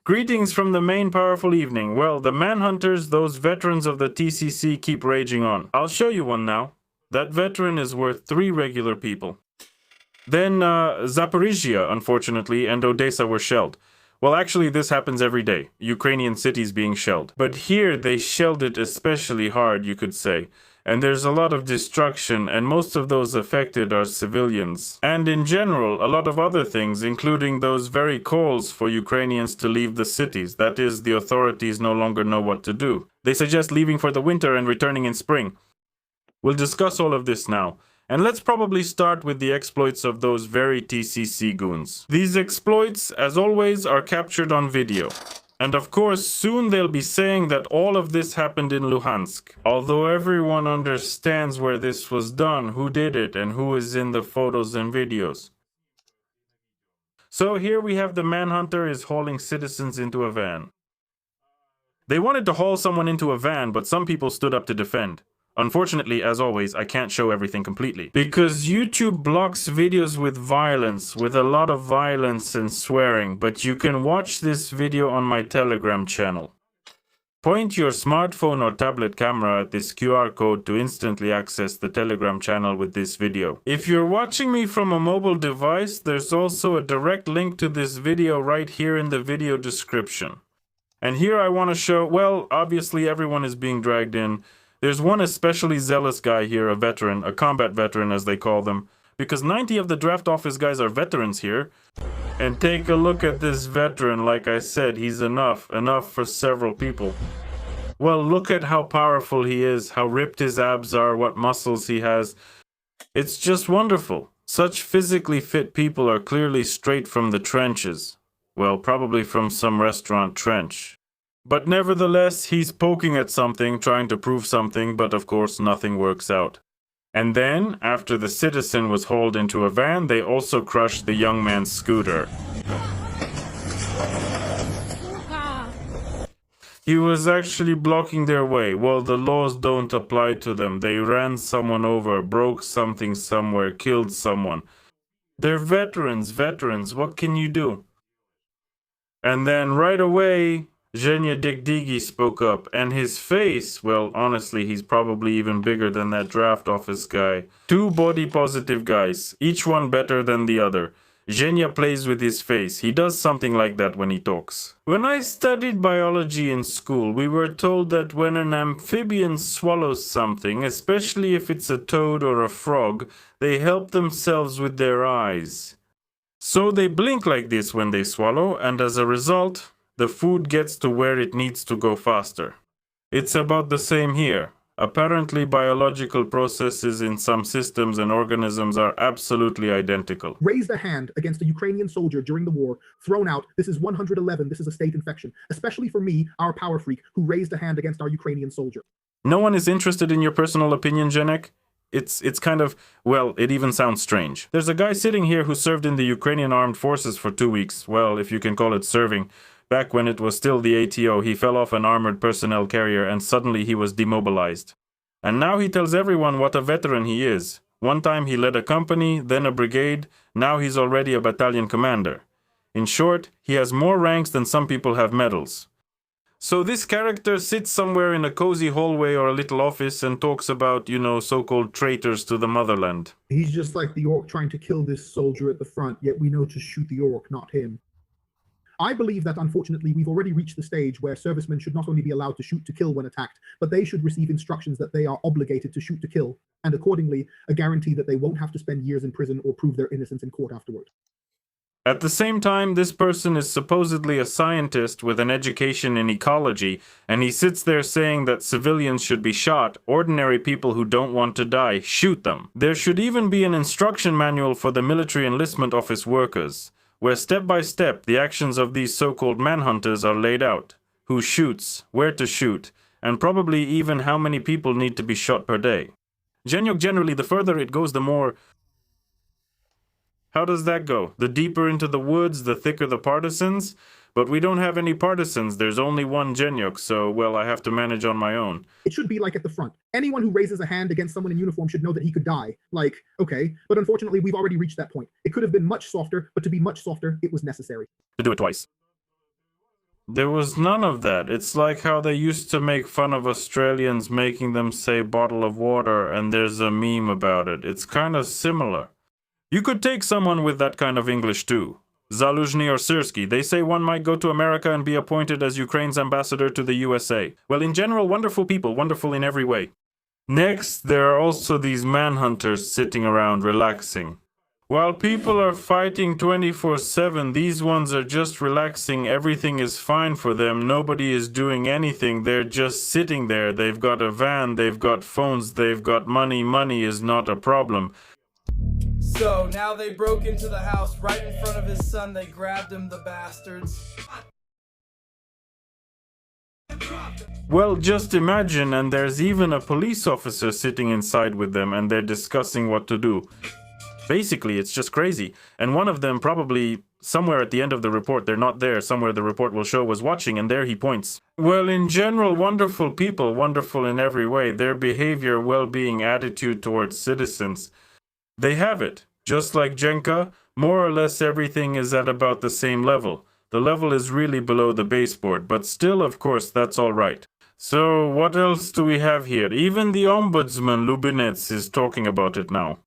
Greetings from the main powerful evening. Well, the manhunters, those veterans of the TCC, keep raging on. I'll show you one now. That veteran is worth 3 regular people. Then, Zaporizhia, unfortunately, and Odessa were shelled. Well, actually, this happens every day. Ukrainian cities being shelled. But here, they shelled it especially hard, you could say. And there's a lot of destruction, and most of those affected are civilians. And in general, a lot of other things, including those very calls for Ukrainians to leave the cities. That is, the authorities no longer know what to do. They suggest leaving for the winter and returning in spring. We'll discuss all of this now. And let's probably start with the exploits of those very TCC goons. These exploits, as always, are captured on video. And of course, soon they'll be saying that all of this happened in Luhansk. Although everyone understands where this was done, who did it, and who is in the photos and videos. So here we have the manhunter is hauling citizens into a van. They wanted to haul someone into a van, but some people stood up to defend. Unfortunately, as always, I can't show everything completely. Because YouTube blocks videos with violence, with a lot of violence and swearing, but you can watch this video on my Telegram channel. Point your smartphone or tablet camera at this QR code to instantly access the Telegram channel with this video. If you're watching me from a mobile device, there's also a direct link to this video right here in the video description. And here I want to show, well, obviously everyone is being dragged in. There's one especially zealous guy here, a veteran, a combat veteran as they call them, because 90 of the draft office guys are veterans here. And take a look at this veteran, like I said, he's enough for several people. Well, look at how powerful he is, how ripped his abs are, what muscles he has. It's just wonderful. Such physically fit people are clearly straight from the trenches. Well, probably from some restaurant trench. But nevertheless, he's poking at something, trying to prove something, but of course nothing works out. And then, after the citizen was hauled into a van, they also crushed the young man's scooter. He was actually blocking their way. Well, the laws don't apply to them. They ran someone over, broke something somewhere, killed someone. They're veterans, what can you do? And then right away, Zhenya Degdigi spoke up, and his face, well, honestly, he's probably even bigger than that draft office guy. 2 body-positive guys, each one better than the other. Zhenya plays with his face. He does something like that when he talks. When I studied biology in school, we were told that when an amphibian swallows something, especially if it's a toad or a frog, they help themselves with their eyes. So they blink like this when they swallow, and as a result, the food gets to where it needs to go faster. It's about the same here. Apparently, biological processes in some systems and organisms are absolutely identical. Raised a hand against a Ukrainian soldier during the war, thrown out, this is 111, this is a state infection. Especially for me, our power freak, who raised a hand against our Ukrainian soldier. No one is interested in your personal opinion, Jenek? It's kind of, well, it even sounds strange. There's a guy sitting here who served in the Ukrainian armed forces for 2 weeks. Well, if you can call it serving. Back when it was still the ATO, he fell off an armored personnel carrier and suddenly he was demobilized. And now he tells everyone what a veteran he is. One time he led a company, then a brigade, now he's already a battalion commander. In short, he has more ranks than some people have medals. So this character sits somewhere in a cozy hallway or a little office and talks about, you know, so-called traitors to the motherland. He's just like the orc trying to kill this soldier at the front, yet we know to shoot the orc, not him. I believe that, unfortunately, we've already reached the stage where servicemen should not only be allowed to shoot to kill when attacked, but they should receive instructions that they are obligated to shoot to kill, and accordingly, a guarantee that they won't have to spend years in prison or prove their innocence in court afterward. At the same time, this person is supposedly a scientist with an education in ecology, and he sits there saying that civilians should be shot, ordinary people who don't want to die, shoot them. There should even be an instruction manual for the military enlistment office workers, where step by step the actions of these so-called manhunters are laid out. Who shoots, where to shoot, and probably even how many people need to be shot per day. Generally, the further it goes, the more... How does that go? The deeper into the woods, the thicker the partisans? But we don't have any partisans, there's only one Genyuk, so, well, I have to manage on my own. It should be like at the front. Anyone who raises a hand against someone in uniform should know that he could die. Like, okay, but unfortunately we've already reached that point. It could have been much softer, but to be much softer, it was necessary. To do it twice. There was none of that. It's like how they used to make fun of Australians making them say bottle of water, and there's a meme about it. It's kind of similar. You could take someone with that kind of English too. Zaluzhny or Syrski, they say one might go to America and be appointed as Ukraine's ambassador to the USA. Well, in general, wonderful people, wonderful in every way. Next, there are also these manhunters sitting around relaxing. While people are fighting 24/7, these ones are just relaxing. Everything is fine for them. Nobody is doing anything. They're just sitting there. They've got a van, they've got phones, they've got money. Money is not a problem. So now they broke into the house right in front of his son. They grabbed him, the bastards. Well, just imagine, and there's even a police officer sitting inside with them, and they're discussing what to do. Basically, it's just crazy. And one of them probably, somewhere at the end of the report, they're not there, somewhere the report will show, was watching, and there he points. Well, in general, wonderful people, wonderful in every way. Their behavior, well-being, attitude towards citizens. They have it. Just like Jenka, more or less everything is at about the same level. The level is really below the baseboard, but still, of course, that's all right. So, what else do we have here? Even the ombudsman, Lubinets, is talking about it now.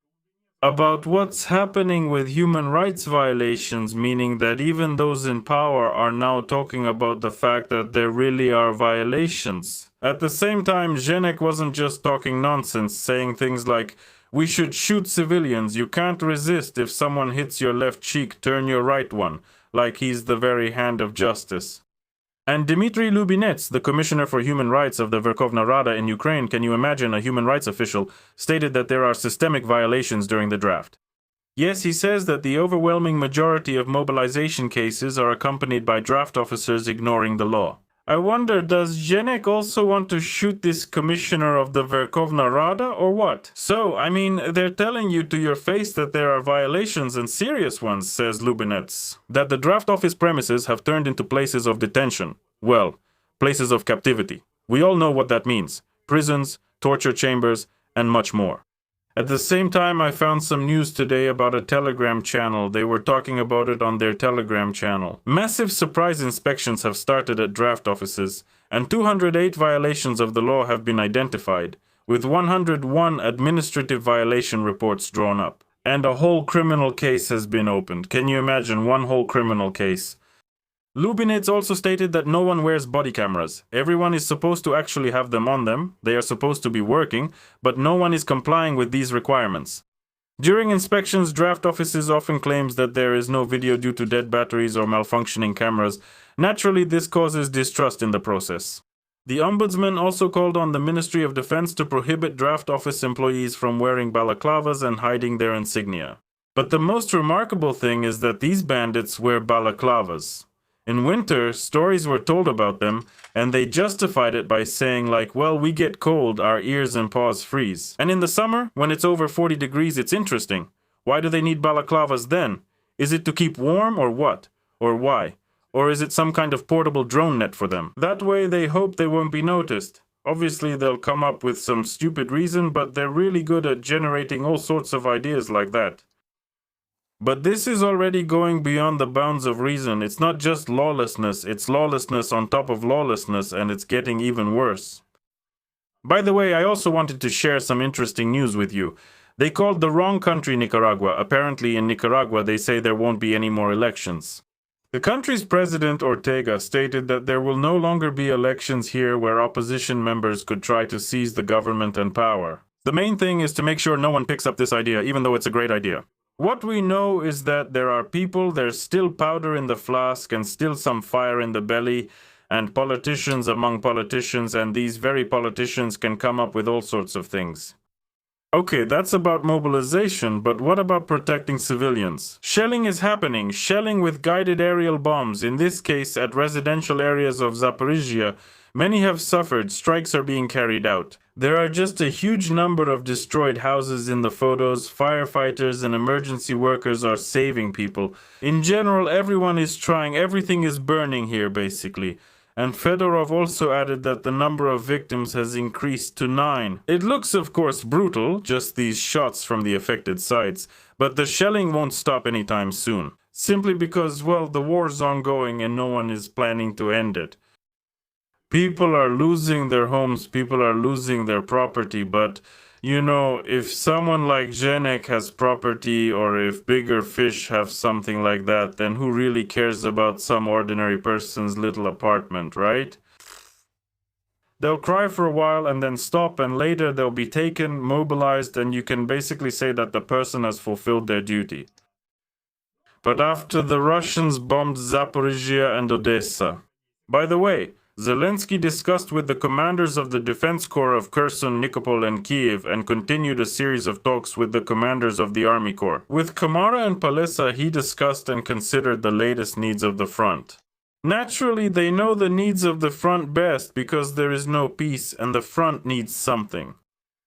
About what's happening with human rights violations, meaning that even those in power are now talking about the fact that there really are violations. At the same time, Zhenek wasn't just talking nonsense, saying things like, we should shoot civilians, you can't resist if someone hits your left cheek, turn your right one, like he's the very hand of justice. And Dmitry Lubinets, the Commissioner for Human Rights of the Verkhovna Rada in Ukraine, can you imagine a human rights official, stated that there are systemic violations during the draft. Yes, he says that the overwhelming majority of mobilization cases are accompanied by draft officers ignoring the law. I wonder, does Zhenek also want to shoot this commissioner of the Verkhovna Rada, or what? So, I mean, they're telling you to your face that there are violations and serious ones, says Lubinets. That the draft office premises have turned into places of detention. Well, places of captivity. We all know what that means. Prisons, torture chambers, and much more. At the same time, I found some news today about a Telegram channel. They were talking about it on their Telegram channel. Massive surprise inspections have started at draft offices, and 208 violations of the law have been identified, with 101 administrative violation reports drawn up. And a whole criminal case has been opened. Can you imagine one whole criminal case? Lubinets also stated that no one wears body cameras. Everyone is supposed to actually have them on them, they are supposed to be working, but no one is complying with these requirements. During inspections, draft offices often claims that there is no video due to dead batteries or malfunctioning cameras. Naturally, this causes distrust in the process. The Ombudsman also called on the Ministry of Defense to prohibit draft office employees from wearing balaclavas and hiding their insignia. But the most remarkable thing is that these bandits wear balaclavas. In winter, stories were told about them, and they justified it by saying like, well, we get cold, our ears and paws freeze. And in the summer, when it's over 40 degrees, it's interesting. Why do they need balaclavas then? Is it to keep warm or what? Or why? Or is it some kind of portable drone net for them? That way they hope they won't be noticed. Obviously they'll come up with some stupid reason, but they're really good at generating all sorts of ideas like that. But this is already going beyond the bounds of reason. It's not just lawlessness, it's lawlessness on top of lawlessness, and it's getting even worse. By the way, I also wanted to share some interesting news with you. They called the wrong country Nicaragua. Apparently in Nicaragua they say there won't be any more elections. The country's president, Ortega, stated that there will no longer be elections here where opposition members could try to seize the government and power. The main thing is to make sure no one picks up this idea, even though it's a great idea. What we know is that there are people, there's still powder in the flask and still some fire in the belly, and politicians among politicians, and these very politicians can come up with all sorts of things. Okay, that's about mobilization, but what about protecting civilians? Shelling is happening, shelling with guided aerial bombs, in this case at residential areas of Zaporizhia. Many have suffered, strikes are being carried out. There are just a huge number of destroyed houses in the photos. Firefighters and emergency workers are saving people. In general, everyone is trying, everything is burning here basically. And Fedorov also added that the number of victims has increased to 9. It looks of course brutal, just these shots from the affected sites, but the shelling won't stop anytime soon. simply because, well, the war's ongoing and no one is planning to end it. People are losing their homes, people are losing their property, but you know, if someone like Zhenek has property or if bigger fish have something like that, then who really cares about some ordinary person's little apartment, right? They'll cry for a while and then stop, and later they'll be taken, mobilized, and you can basically say that the person has fulfilled their duty. But after the Russians bombed Zaporizhia and Odessa. By the way, Zelensky discussed with the commanders of the defense corps of Kherson, Nikopol, and Kiev and continued a series of talks with the commanders of the army corps. With Kamara and Palesa, he discussed and considered the latest needs of the front. Naturally, they know the needs of the front best because there is no peace and the front needs something.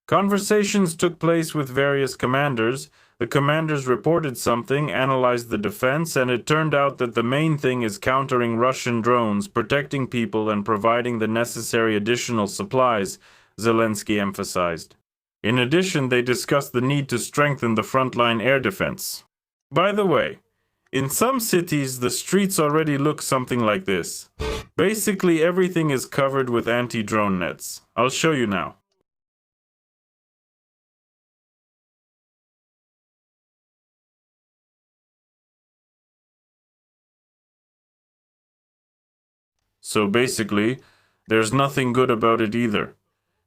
Conversations took place with various commanders. The commanders reported something, analyzed the defense, and it turned out that the main thing is countering Russian drones, protecting people, and providing the necessary additional supplies, Zelensky emphasized. In addition, they discussed the need to strengthen the frontline air defense. By the way, in some cities, the streets already look something like this. Basically, everything is covered with anti-drone nets. I'll show you now. So basically, there's nothing good about it either.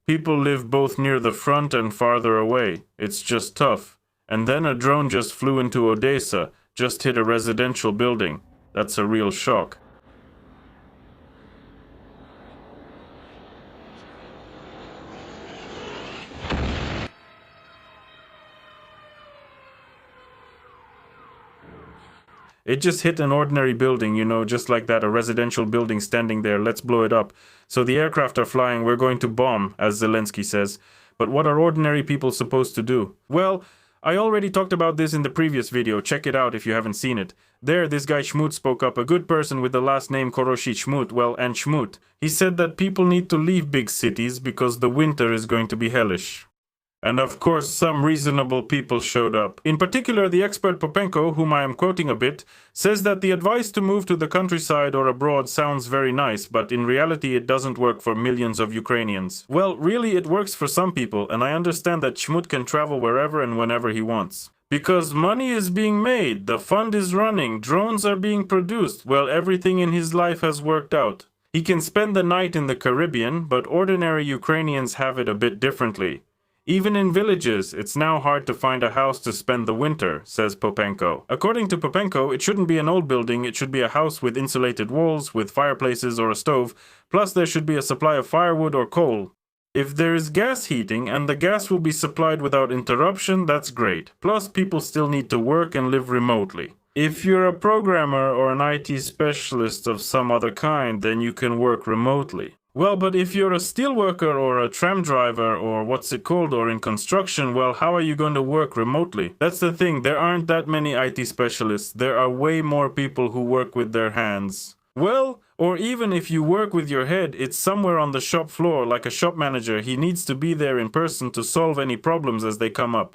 People live both near the front and farther away. It's just tough. And then a drone just flew into Odessa, just hit a residential building. That's a real shock. It just hit an ordinary building, you know, just like that, a residential building standing there. Let's blow it up. So the aircraft are flying, we're going to bomb, as Zelensky says. But what are ordinary people supposed to do? Well, I already talked about this in the previous video. Check it out if you haven't seen it. There, this guy Shmut spoke up, a good person with the last name Koroshi Shmut, well, and Shmut. He said that people need to leave big cities because the winter is going to be hellish. And of course, some reasonable people showed up. In particular, the expert Popenko, whom I am quoting a bit, says that the advice to move to the countryside or abroad sounds very nice, but in reality it doesn't work for millions of Ukrainians. Well, really it works for some people, and I understand that Shmut can travel wherever and whenever he wants. Because money is being made, the fund is running, drones are being produced, well, everything in his life has worked out. He can spend the night in the Caribbean, but ordinary Ukrainians have it a bit differently. Even in villages, it's now hard to find a house to spend the winter, says Popenko. According to Popenko, it shouldn't be an old building, it should be a house with insulated walls, with fireplaces or a stove, plus there should be a supply of firewood or coal. If there is gas heating and the gas will be supplied without interruption, that's great. Plus, people still need to work and live remotely. If you're a programmer or an IT specialist of some other kind, then you can work remotely. Well, but if you're a steelworker or a tram driver or or in construction, well, how are you going to work remotely? That's the thing, there aren't that many IT specialists. There are way more people who work with their hands. Well, or even if you work with your head, it's somewhere on the shop floor, like a shop manager. He needs to be there in person to solve any problems as they come up.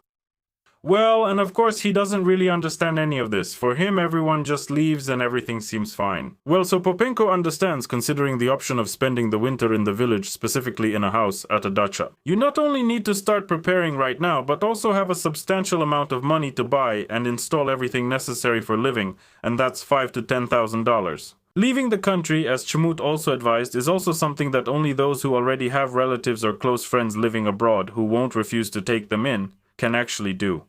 Well, and of course he doesn't really understand any of this. For him, everyone just leaves and everything seems fine. Well, so Popenko understands, considering the option of spending the winter in the village, specifically in a house, at a dacha. You not only need to start preparing right now, but also have a substantial amount of money to buy and install everything necessary for living, and that's $5,000 to $10,000. Leaving the country, as Chmut also advised, is also something that only those who already have relatives or close friends living abroad who won't refuse to take them in can actually do.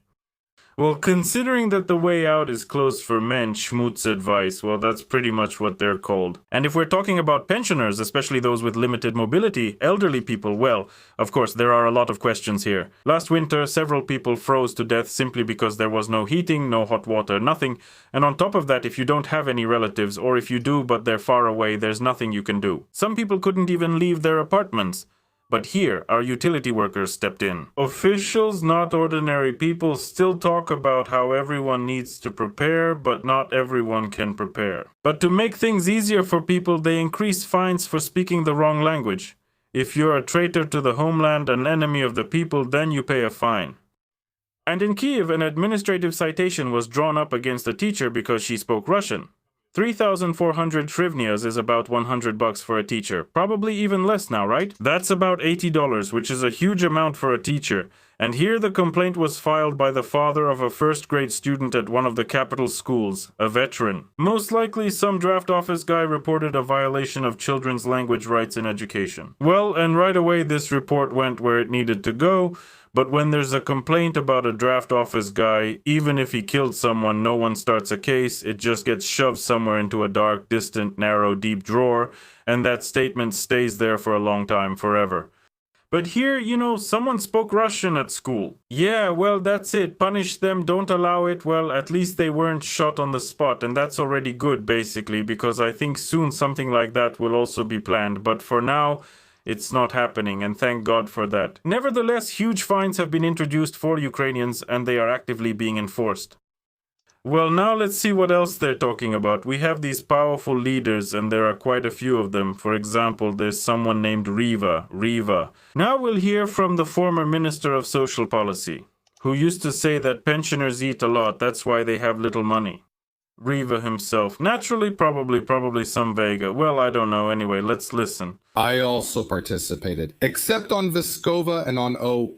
Well, considering that the way out is closed for men, Schmut's advice, well, that's pretty much what they're called. And if we're talking about pensioners, especially those with limited mobility, elderly people, well, of course, there are a lot of questions here. Last winter, several people froze to death simply because there was no heating, no hot water, nothing. And on top of that, if you don't have any relatives, or if you do but they're far away, there's nothing you can do. Some people couldn't even leave their apartments. But here, our utility workers stepped in. Officials, not ordinary people, still talk about how everyone needs to prepare, but not everyone can prepare. But to make things easier for people, they increase fines for speaking the wrong language. If you're a traitor to the homeland, an enemy of the people, then you pay a fine. And in Kiev, an administrative citation was drawn up against a teacher because she spoke Russian. 3,400 hryvnias is about $100 for a teacher. Probably even less now, right? That's about $80, which is a huge amount for a teacher. And here the complaint was filed by the father of a first-grade student at one of the capital schools, a veteran. Most likely some draft office guy reported a violation of children's language rights in education. Well, and right away this report went where it needed to go. But when there's a complaint about a draft office guy, even if he killed someone, no one starts a case. It just gets shoved somewhere into a dark, distant, narrow, deep drawer, and that statement stays there for a long time, forever. But here, someone spoke Russian at school. Yeah, well, that's it. Punish them, don't allow it. Well, at least they weren't shot on the spot, and that's already good, basically, because I think soon something like that will also be planned. But for now, it's not happening, and thank God for that. Nevertheless, huge fines have been introduced for Ukrainians, and they are actively being enforced. Well, now let's see what else they're talking about. We have these powerful leaders, and there are quite a few of them. For example, there's someone named Riva. Now we'll hear from the former Minister of Social Policy, who used to say that pensioners eat a lot, that's why they have little money. Riva himself. Naturally, probably some Vega. Well, I don't know. Anyway, let's listen. I also participated, except on Viskova and on O.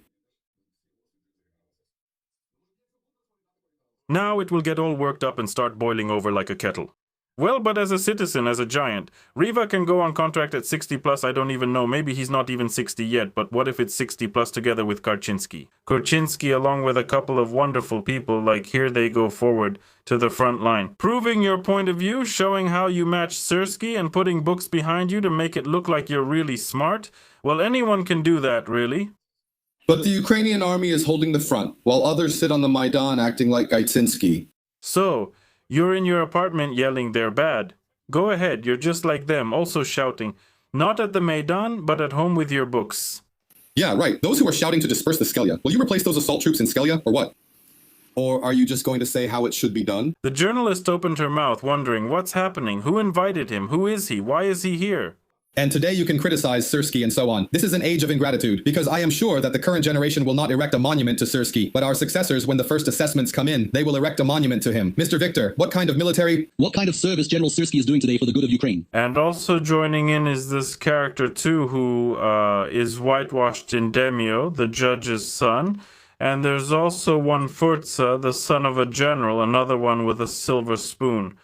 Now it will get all worked up and start boiling over like a kettle. Well, but as a citizen, as a giant, Riva can go on contract at 60 plus, I don't even know, maybe he's not even 60 yet, but what if it's 60 plus together with Karczynski? Karczynski along with a couple of wonderful people, like here they go forward to the front line. Proving your point of view, showing how you match Sersky and putting books behind you to make it look like you're really smart? Well, anyone can do that, really. But the Ukrainian army is holding the front, while others sit on the Maidan acting like Gaitsinski. So, you're in your apartment yelling they're bad. Go ahead, you're just like them, also shouting. Not at the Maidan, but at home with your books. Yeah, right. Those who are shouting to disperse the Skelya. Will you replace those assault troops in Skelya, or what? Or are you just going to say how it should be done? The journalist opened her mouth, wondering what's happening, who invited him, who is he, why is he here? And today you can criticize Sersky and so on. This is an age of ingratitude, because I am sure that the current generation will not erect a monument to Sersky, but our successors, when the first assessments come in, they will erect a monument to him. Mr. Victor, what kind of service General Sersky is doing today for the good of Ukraine? And also joining in is this character too, who is whitewashed in Demio, the judge's son. And there's also one Furtsa, the son of a general, another one with a silver spoon.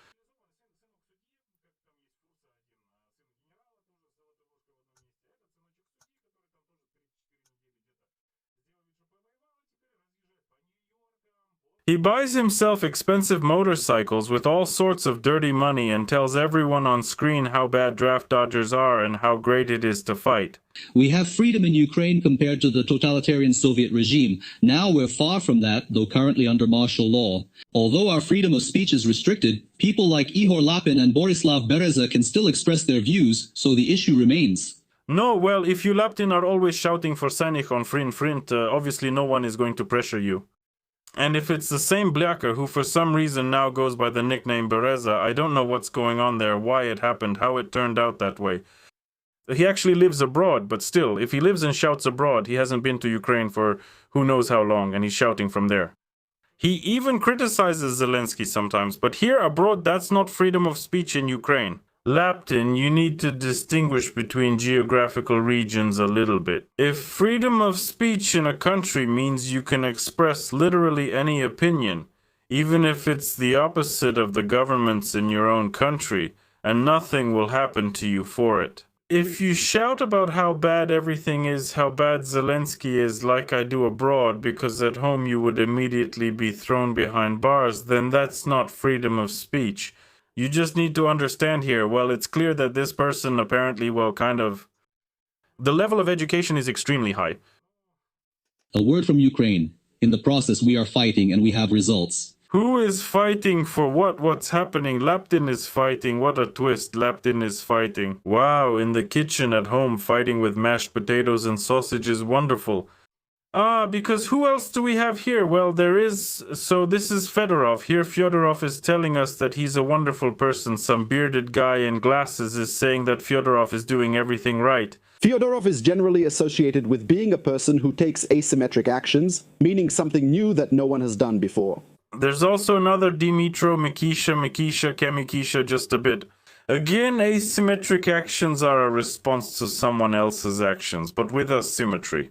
He buys himself expensive motorcycles with all sorts of dirty money and tells everyone on screen how bad draft dodgers are and how great it is to fight. We have freedom in Ukraine compared to the totalitarian Soviet regime. Now we're far from that, though currently under martial law. Although our freedom of speech is restricted, people like Ihor Lapin and Borislav Bereza can still express their views, so the issue remains. No, well, if you Laptin are always shouting for Sanich on Frint, obviously no one is going to pressure you. And if it's the same Bliaker who for some reason now goes by the nickname Bereza, I don't know what's going on there, why it happened, how it turned out that way. He actually lives abroad, but still, if he lives and shouts abroad, he hasn't been to Ukraine for who knows how long, and he's shouting from there. He even criticizes Zelensky sometimes, but here abroad, that's not freedom of speech in Ukraine. Laptin, you need to distinguish between geographical regions a little bit. If freedom of speech in a country means you can express literally any opinion, even if it's the opposite of the governments in your own country, and nothing will happen to you for it. If you shout about how bad everything is, how bad Zelensky is, like I do abroad, because at home you would immediately be thrown behind bars, then that's not freedom of speech. You just need to understand here, well, it's clear that this person apparently, the level of education is extremely high. A word from Ukraine. In the process, we are fighting and we have results. Who is fighting for what? What's happening? Laptin is fighting. What a twist. Laptin is fighting. Wow, in the kitchen at home, fighting with mashed potatoes and sausage is wonderful. Because who else do we have here? Well, so this is Fedorov. Here Fyodorov is telling us that he's a wonderful person. Some bearded guy in glasses is saying that Fyodorov is doing everything right. Fyodorov is generally associated with being a person who takes asymmetric actions, meaning something new that no one has done before. There's also another Dimitro, Mikisha, just a bit. Again, asymmetric actions are a response to someone else's actions, but with a symmetry.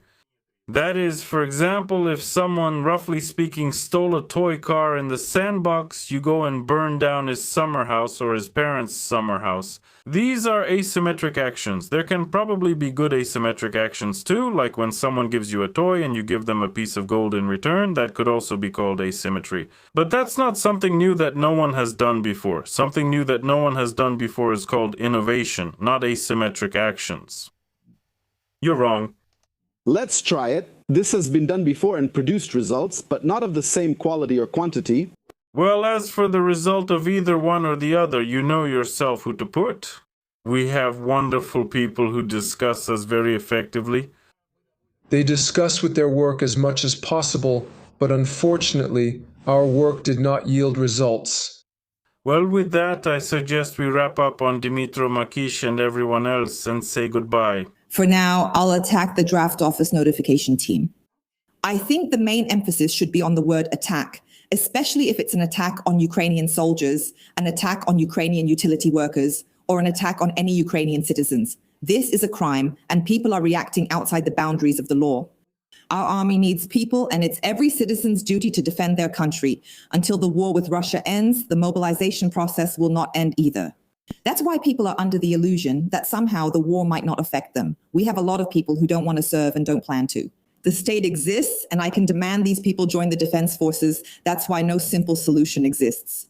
That is, for example, if someone, roughly speaking, stole a toy car in the sandbox, you go and burn down his summer house or his parents' summer house. These are asymmetric actions. There can probably be good asymmetric actions too, like when someone gives you a toy and you give them a piece of gold in return. That could also be called asymmetry. But that's not something new that no one has done before. Something new that no one has done before is called innovation, not asymmetric actions. You're wrong. Let's try it. This has been done before and produced results, but not of the same quality or quantity. Well, as for the result of either one or the other, you know yourself who to put. We have wonderful people who discuss us very effectively. They discuss with their work as much as possible, but unfortunately, our work did not yield results. Well, with that, I suggest we wrap up on Dimitro, Makish, and everyone else and say goodbye. For now, I'll attack the draft office notification team. I think the main emphasis should be on the word attack, especially if it's an attack on Ukrainian soldiers, an attack on Ukrainian utility workers, or an attack on any Ukrainian citizens. This is a crime, and people are reacting outside the boundaries of the law. Our army needs people, and it's every citizen's duty to defend their country. Until the war with Russia ends, the mobilization process will not end either. That's why people are under the illusion that somehow the war might not affect them. We have a lot of people who don't want to serve and don't plan to. The state exists, and I can demand these people join the defense forces. That's why no simple solution exists.